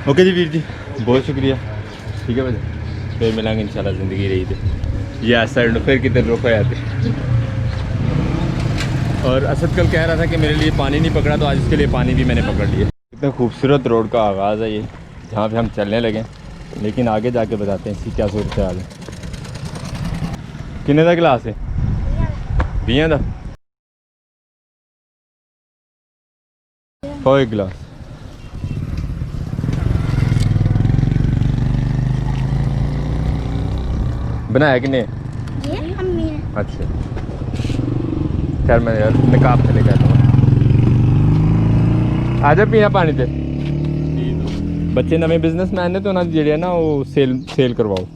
Okay जी वीर जी, बहुत शुक्रिया। ठीक है भाई, फिर मिलेंगे इंशाल्लाह, ज़िंदगी रही थी ये ऐसा फिर किधर रुक आते। और असद कल कह रहा था कि मेरे लिए पानी नहीं पकड़ा, तो आज इसके लिए पानी भी मैंने पकड़ लिया। इतना खूबसूरत रोड का आगाज़ है ये, जहाँ पे हम चलने लगे, लेकिन आगे जाके बताते हैं इसकी क्या सूरत हाल है। किन्ने का गिलास है? 20 का। एक गिलास बनाया कि नहीं? अच्छा, खैर मैं यार निकाब चले गया था। आ जा पीना पानी थे। बच्चे नवे बिजनेसमैन ने तो ना जेड़े ना वो सेल करवाओ।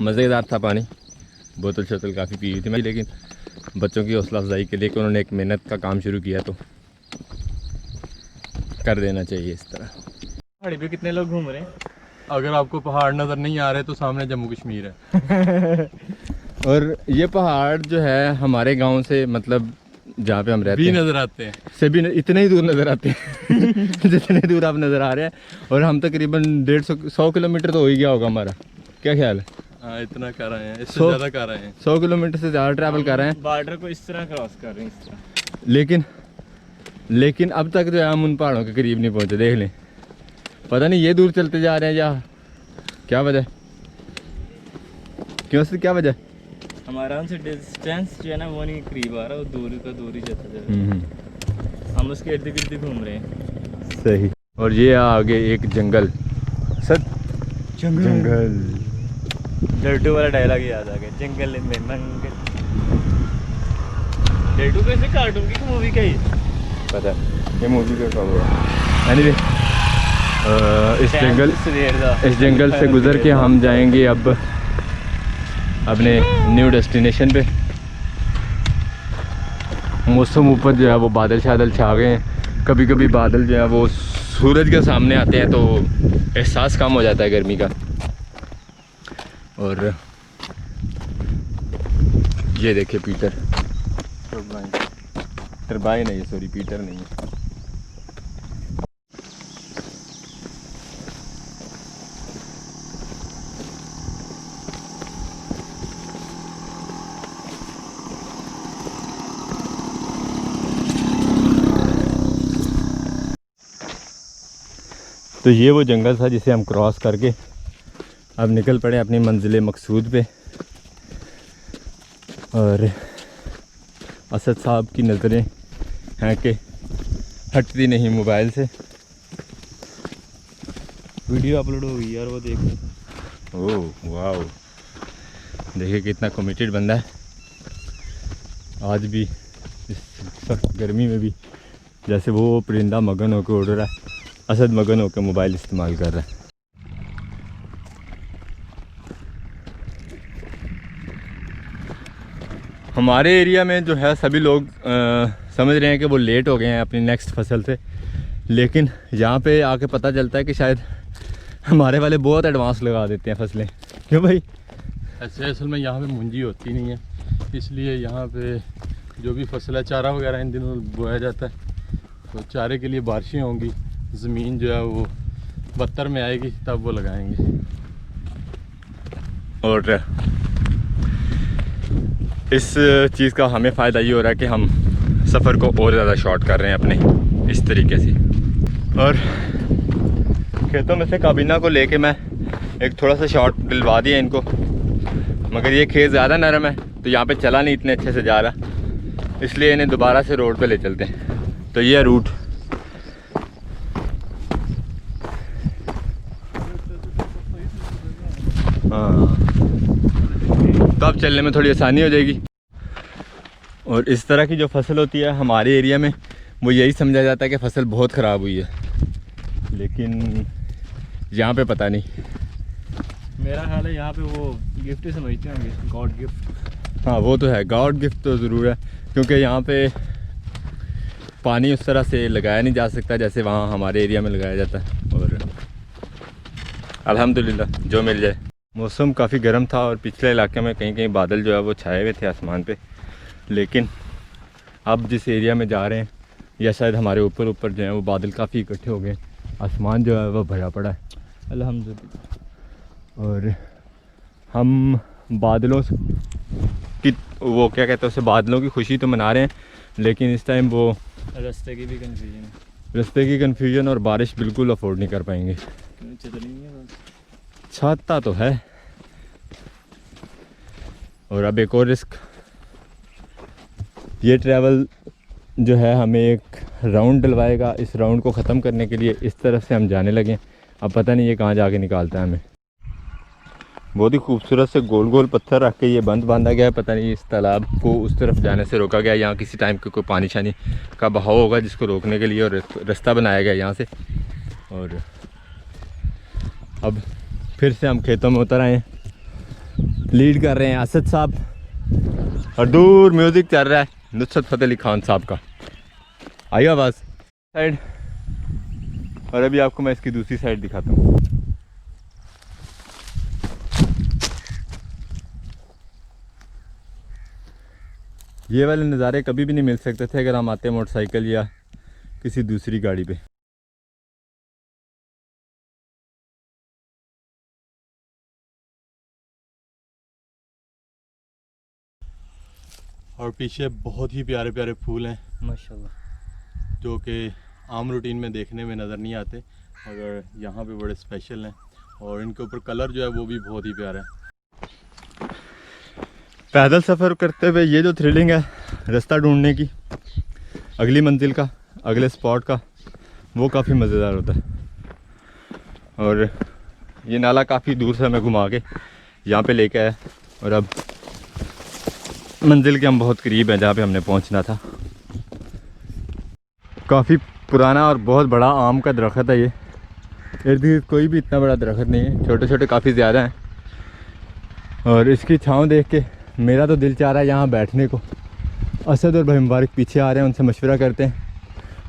मज़ेदार था पानी, बोतल शोतल काफ़ी पी हुई थी मैं, लेकिन बच्चों की हौसला अफजाई के लिए कि उन्होंने एक मेहनत का काम शुरू किया तो कर देना चाहिए इस तरह। पहाड़ी पे कितने लोग घूम रहे हैं? अगर आपको पहाड़ नज़र नहीं आ रहे तो सामने जम्मू कश्मीर है। और ये पहाड़ जो है हमारे गांव से, मतलब जहाँ पे हम रहते हैं, नज़र आते हैं से भी इतने ही दूर नज़र आते हैं जितने दूर आप नज़र आ रहे हैं। और हम तकरीबन 150 किलोमीटर तो हो ही गया होगा हमारा, क्या ख्याल है? हाँ, इतना कर रहे हैं, इससे ज़्यादा कर रहे हैं। 100 किलोमीटर से ज़्यादा ट्रैवल कर रहे हैं, बॉर्डर को इस तरह क्रॉस कर रहे हैं, इस तरह। लेकिन अब तक जो है हम उन पहाड़ों के करीब नहीं पहुँचे। देख लें, पता नहीं ये दूर चलते जा रहे हैं या क्या वजह, क्यों से क्या वजह? हमारा उनसे डिस्टेंस जो है ना वो नहीं करीब आ रहा, वो दूर का दूर ही जाता जा रहा है। हम उसके इर्द गिर्द घूम रहे हैं। सही। और ये आगे एक जंगल, जंगल लड्डू वाला डायलॉग याद आ गया, जंगल में मंगल। लड्डू कैसे कार्टून की मूवी का ही पता है, ये मूवी का कब हुआ। एनीवे, इस जंगल से गुजर के हम जाएंगे अब अपने न्यू डेस्टिनेशन पे। मौसम ऊपर जो है वो बादल शादल छा गए हैं, कभी कभी बादल जो है वो सूरज के सामने आते हैं तो एहसास कम हो जाता है गर्मी का। और ये देखिए पीटर, टरबाइन है ये, सॉरी पीटर नहीं है। तो ये वो जंगल था जिसे हम क्रॉस करके अब निकल पड़े अपनी मंजिल मकसूद पे। और असद साहब की नज़रें हैं कि हटती नहीं मोबाइल से। वीडियो अपलोड हो गई यार, वो देखो। ओह वाह, देखिए कितना कमिटेड बंदा है। आज भी इस सख्त गर्मी में भी जैसे वो परिंदा मगन होकर उड़ रहा है, असद मगन होकर मोबाइल इस्तेमाल कर रहा है। हमारे एरिया में जो है सभी लोग समझ रहे हैं कि वो लेट हो गए हैं अपनी नेक्स्ट फसल से, लेकिन यहाँ पे आके पता चलता है कि शायद हमारे वाले बहुत एडवांस लगा देते हैं फसलें। क्यों भाई? ऐसे असल में यहाँ पे मुंजी होती नहीं है, इसलिए यहाँ पे जो भी फसल है, चारा वगैरह इन दिनों बोया जाता है। तो चारे के लिए बारिशें होंगी, ज़मीन जो है वो 72 में आएगी, तब वो लगाएंगे। और इस चीज़ का हमें फ़ायदा ये हो रहा है कि हम सफ़र को और ज़्यादा शॉर्ट कर रहे हैं अपने इस तरीके से। और खेतों में से काबीना को लेके मैं एक थोड़ा सा शॉर्ट दिलवा दिया इनको, मगर ये खेत ज़्यादा नरम है तो यहाँ पे चला नहीं इतने अच्छे से जा रहा, इसलिए इन्हें दोबारा से रोड पे ले चलते हैं। तो ये रूट, हाँ, तो अब चलने में थोड़ी आसानी हो जाएगी। और इस तरह की जो फसल होती है हमारे एरिया में, वो यही समझा जाता है कि फसल बहुत ख़राब हुई है, लेकिन यहाँ पे पता नहीं। मेरा ख्याल है यहाँ पे वो गिफ्ट ही समझते होंगे, गॉड गिफ्ट। हाँ वो तो है, गॉड गिफ्ट तो ज़रूर है, क्योंकि यहाँ पे पानी उस तरह से लगाया नहीं जा सकता जैसे वहाँ हमारे एरिया में लगाया जाता है। और अल्हम्दुलिल्लाह जो मिल जाए। मौसम काफ़ी गर्म था और पिछले इलाके में कहीं कहीं बादल जो है वो छाए हुए थे आसमान पे, लेकिन अब जिस एरिया में जा रहे हैं या शायद हमारे ऊपर जो है वो बादल काफ़ी इकट्ठे हो गए। आसमान जो है वो भरा पड़ा है अल्हम्दुलिल्लाह। और हम बादलों की वो क्या कहते हैं उसे, बादलों की खुशी तो मना रहे हैं, लेकिन इस टाइम वो रास्ते की भी कन्फ्यूजन है, रास्ते की कन्फ्यूजन और बारिश बिल्कुल अफोर्ड नहीं कर पाएंगे। छतरी नहीं है बस। छाता तो है। और अब एक और रिस्क, ये ट्रैवल जो है हमें एक राउंड डलवाएगा। इस राउंड को ख़त्म करने के लिए इस तरफ से हम जाने लगे। अब पता नहीं ये कहाँ जाके निकालता है हमें। बहुत ही खूबसूरत से गोल गोल पत्थर रख के ये बंद बांधा गया है। पता नहीं इस तालाब को उस तरफ जाने से रोका गया। यहाँ किसी टाइम के कोई पानी शानी का बहाव होगा जिसको रोकने के लिए, और रास्ता बनाया गया यहाँ से। और अब फिर से हम खेतों में उतर आए हैं। लीड कर रहे हैं असद साहब और दूर म्यूज़िक चल रहा है नुसरत फ़तेह अली खान साहब का। आई आवाज़ साइड। और अभी आपको मैं इसकी दूसरी साइड दिखाता हूँ। ये वाले नज़ारे कभी भी नहीं मिल सकते थे अगर हम आते मोटरसाइकिल या किसी दूसरी गाड़ी पे। और पीछे बहुत ही प्यारे प्यारे फूल हैं माशाल्लाह, जो कि आम रूटीन में देखने में नज़र नहीं आते, मगर यहाँ पे बड़े स्पेशल हैं। और इनके ऊपर कलर जो है वो भी बहुत ही प्यारा है। पैदल सफ़र करते हुए ये जो थ्रिलिंग है रास्ता ढूंढने की, अगली मंजिल का, अगले स्पॉट का, वो काफ़ी मज़ेदार होता है। और ये नाला काफ़ी दूर से हमें घुमा के यहाँ पे लेके आया और अब मंजिल के हम बहुत करीब हैं जहाँ पे हमने पहुँचना था। काफ़ी पुराना और बहुत बड़ा आम का दरख्त है ये। इर्द गिर्द कोई भी इतना बड़ा दरख्त नहीं है, छोटे छोटे काफ़ी ज़्यादा हैं। और इसकी छाँव देख के मेरा तो दिल चाह रहा है यहाँ बैठने को। असद और भाई मुबारक पीछे आ रहे हैं, उनसे मशवरा करते हैं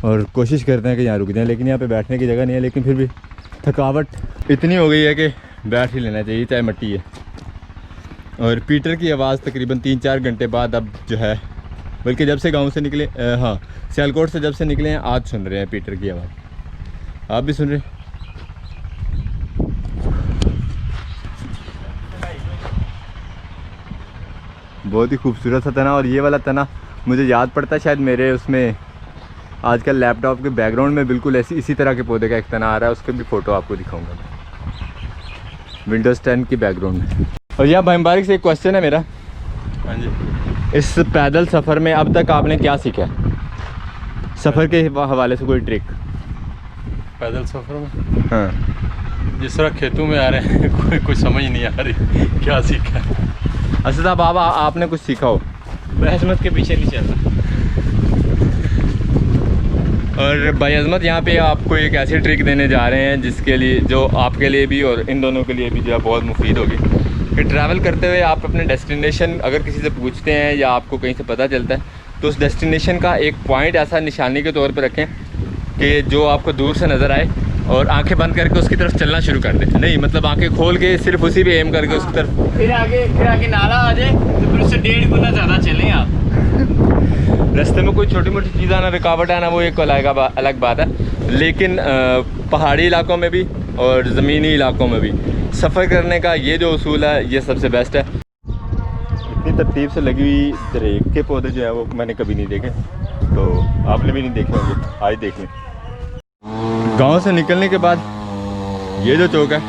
और कोशिश करते हैं कि यहाँ रुक जाएं, लेकिन यहाँ पे बैठने की जगह नहीं है। लेकिन फिर भी थकावट इतनी हो गई है कि बैठ ही लेना चाहिए, चाहे मट्टी है। और पीटर की आवाज़ तकरीबन 3-4 घंटे बाद अब जो है, बल्कि जब से गांव से निकले, हाँ सियालकोट से जब से निकले हैं आज सुन रहे हैं पीटर की आवाज़। आप भी सुन रहे हैं? बहुत ही खूबसूरत सा तना। और ये वाला तना मुझे याद पड़ता है शायद मेरे उसमें आजकल लैपटॉप के बैकग्राउंड में बिल्कुल इसी तरह के पौधे का एक तना आ रहा है। उसके भी फ़ोटो आपको दिखाऊंगा मैं विंडोज़ 10 की बैकग्राउंड में। और यहाँ भाई मुबारक से एक क्वेश्चन है मेरा। हाँ जी। इस पैदल सफ़र में अब तक आपने क्या सीखा है? सफ़र के हवाले से कोई ट्रिक? पैदल सफ़र में हाँ, जिस तरह खेतों में आ रहे हैं कोई समझ नहीं आ रही क्या सीखा है। असद साहब आपने कुछ सीखा हो? भाई अजमत के पीछे नहीं चल रहा। और भाई अजमत यहाँ पे आपको एक ऐसी ट्रिक देने जा रहे हैं जिसके लिए, जो आपके लिए भी और इन दोनों के लिए भी जो है बहुत मुफीद होगी। कि ट्रैवल करते हुए आप अपने डेस्टिनेशन अगर किसी से पूछते हैं या आपको कहीं से पता चलता है तो उस डेस्टिनेशन का एक पॉइंट ऐसा निशानी के तौर पर रखें कि जो आपको दूर से नज़र आए और आंखें बंद करके उसकी तरफ चलना शुरू कर दें। नहीं मतलब आंखें खोल के सिर्फ उसी पे एम करके उसकी तरफ। फिर आगे नाला आ जाए तो फिर उससे 1.5 गुना ज़्यादा चलें आप। रास्ते में कोई छोटी मोटी चीज़ आना, रुकावट आना, वो एक अलग बात है। लेकिन पहाड़ी इलाकों में भी और ज़मीनी इलाकों में भी सफ़र करने का ये जो उसूल है ये सबसे बेस्ट है। इतनी तरतीब से लगी हुई दरेक के पौधे जो है वो मैंने कभी नहीं देखे, तो आपने भी नहीं देखे होंगे, आज देख लें। गांव से निकलने के बाद ये जो चौक है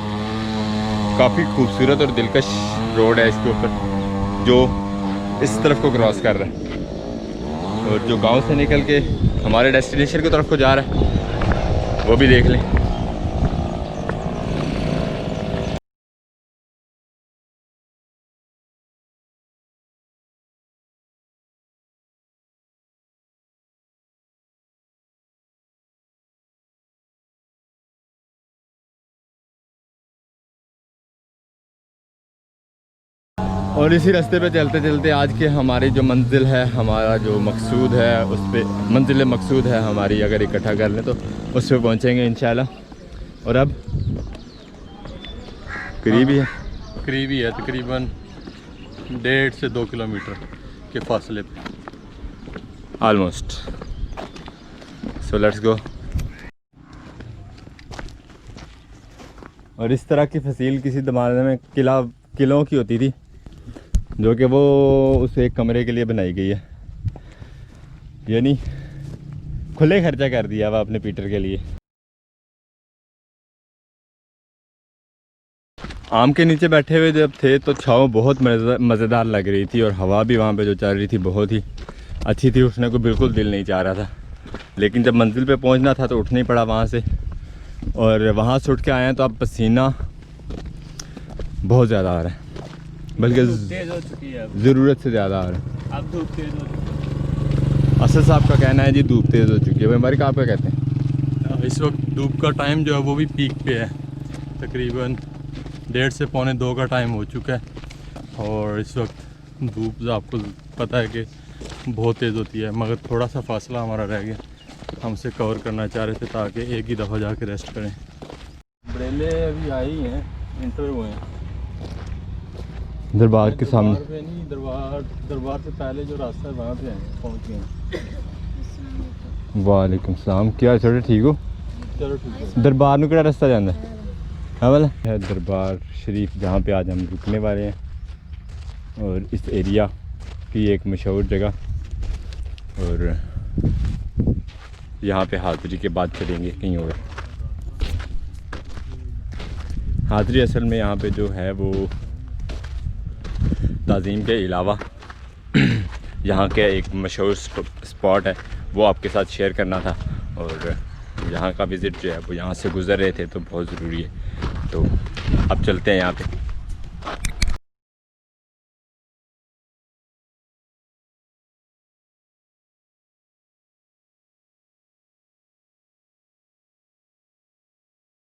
काफ़ी खूबसूरत और दिलकश रोड है इसके ऊपर, जो इस तरफ को क्रॉस कर रहा है। और जो गांव से निकल के हमारे डेस्टिनेशन की तरफ को जा रहा है वो भी देख लें। और इसी रास्ते पे चलते चलते आज के हमारी जो मंजिल है, हमारा जो मकसूद है, उस पे मंजिल मकसूद है हमारी, अगर इकट्ठा कर लें तो उस पे पहुँचेंगे इंशाल्लाह। और अब करीब ही है, करीब ही है, तकरीबन 1.5 से 2 किलोमीटर के फासले पे ऑलमोस्ट। So let's go. और इस तरह की फसील किसी ज़माने में किलों की होती थी, जो कि वो उस एक कमरे के लिए बनाई गई है, यानी खुले खर्चा कर दिया हुआ अपने पीटर के लिए। आम के नीचे बैठे हुए जब थे तो छाँव बहुत मज़ेदार लग रही थी, और हवा भी वहाँ पे जो चल रही थी बहुत ही अच्छी थी। उठने को बिल्कुल दिल नहीं चाह रहा था, लेकिन जब मंजिल पे पहुँचना था तो उठना ही पड़ा वहाँ से। और वहाँ से उठ के आए हैं तो अब पसीना बहुत ज़्यादा आ रहा है, बल्कि तेज हो चुकी है ज़रूरत से ज़्यादा आ रहा है। अब धूप तेज हो चुकी है। असद साहब का कहना है जी धूप तेज़ हो चुकी है। भाई बारिक आप क्या कहते हैं? इस वक्त धूप का टाइम जो है वो भी पीक पे है, तकरीबन 1:30 से 1:45 का टाइम हो चुका है। और इस वक्त धूप आपको पता है कि बहुत तेज़ होती है, मगर थोड़ा सा फासला हमारा रह गया, हमसे कवर करना चाह रहे थे ताकि एक ही दफ़ा जाके रेस्ट करें। बरेले अभी आई हैं, इंटर हुए हैं दरबार के सामने। दरबार पे नहीं, दरबार से पहले जो रास्ता है वहाँ पे हैं, पहुँच गए हैं। वालेकुम सलाम, क्या छोटे ठीक हो? चलो ठीक है। दरबार में केड़ा रास्ता जाता है? हाँ वाला है दरबार शरीफ, जहाँ पे आज हम रुकने वाले हैं, और इस एरिया की एक मशहूर जगह। और यहाँ पे हाज़िरी के बाद चलेंगे कहीं और। हाज़िरी असल में यहाँ पे जो है वो ताज़ीम के अलावा यहाँ के एक मशहूर स्पॉट है, वो आपके साथ शेयर करना था। और यहाँ का विज़िट जो है वो यहाँ से गुज़र रहे थे तो बहुत ज़रूरी है, तो अब चलते हैं यहाँ पे।